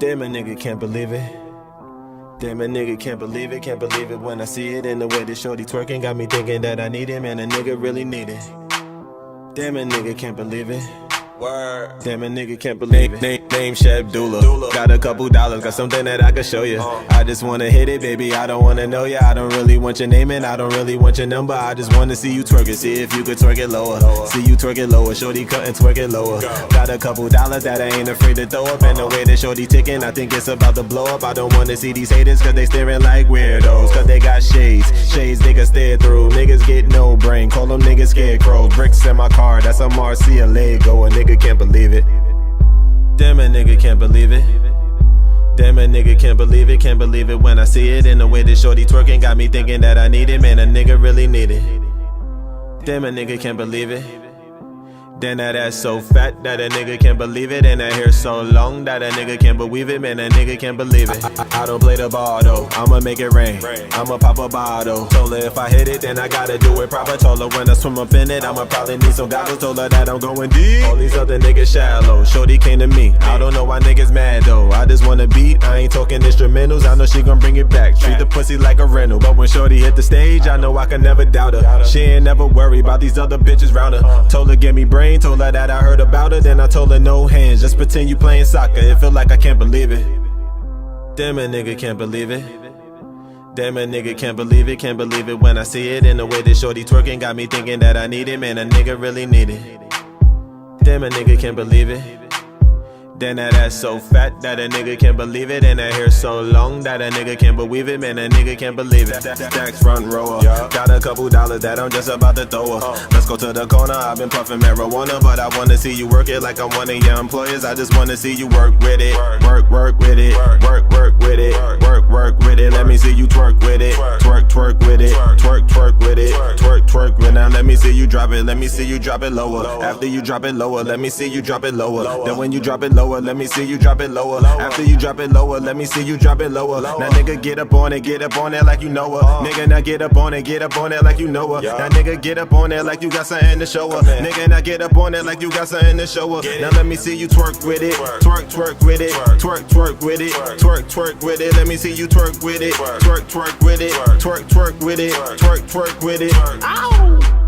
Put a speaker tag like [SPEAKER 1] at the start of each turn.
[SPEAKER 1] Damn, a nigga can't believe it. Damn, a nigga can't believe it. Can't believe it when I see it in the way that shorty twerking. Got me thinking that I need it, man, a nigga really need it. Damn, a nigga can't believe it. Word. Damn, a nigga can't believe it. Name Chef Dula. Got a couple dollars, got something that I can show you. I just wanna hit it, baby, I don't wanna know ya. I don't really want your name and I don't really want your number. I just wanna see you twerk it, see if you could twerk it lower. See you twerk it lower, shorty cut and twerk it lower. Got a couple dollars that I ain't afraid to throw up. And the way that shorty ticking, I think it's about to blow up. I don't wanna see these haters cause they staring like weirdos. Cause they got shades they can stare through. Niggas get no brain, call them niggas scarecrows. Bricks in my car, that's a Marcia Lego. A nigga can't believe it. Damn, a nigga can't believe it. Damn, a nigga can't believe it. Can't believe it when I see it in the way that shorty twerking. Got me thinking that I need it, man, a nigga really need it. Damn, a nigga can't believe it. Then that ass so fat that a nigga can't believe it. And that hair so long that a nigga can't believe it, man, a nigga can't believe it. I don't play the ball though, I'ma make it rain. I'ma pop a bottle. Told her if I hit it, then I gotta do it proper. Told her when I swim up in it, I'ma probably need some goggles. Told her that I'm going deep. All these other niggas shallow. Shorty came to me, I don't know why niggas mad though. I just wanna beat, I ain't talking instrumentals. I know she gon' bring it back. Treat the pussy like a rental. But when shorty hit the stage, I know I can never doubt her. She ain't never worry about these other bitches round her. Told her give me brain, told her that I heard about her. Then I told her no hands, just pretend you playing soccer. It feel like I can't believe it. Damn, a nigga can't believe it. Damn, a nigga can't believe it. Can't believe it when I see it in the way that shorty twerking. Got me thinking that I need it, man, a nigga really need it. Damn, a nigga can't believe it. Then that ass so fat that a nigga can't believe it. And that hair so long that a nigga can't believe it, man, a nigga can't believe it. Stacks front rower, got a couple dollars that I'm just about to throw her. Let's go to the corner, I've been puffing marijuana. But I wanna see you work it like I'm one of your employers. I just wanna see you work with it. Work with it. Work with it. Work with it. Let me see you twerk with it. Twerk with it. Twerk with it. Twerk with it. Now let me see you drop it. Let me see you drop it lower. After you drop it lower, let me see you drop it lower. Then when you drop it lower, let me see you drop it lower. After you drop it lower, let me see you drop it lower. Now nigga get up on it like you know her. Nigga now get up on it like you know her. Now nigga get up on it like you got something to show her. Nigga now get up on it like you got something to show her. Now let me see you twerk with it. Twerk with it. Twerk with it. Twerk with it. Let me see you twerk with it. Twerk with it. Twerk with it. Twerk with it. Ow!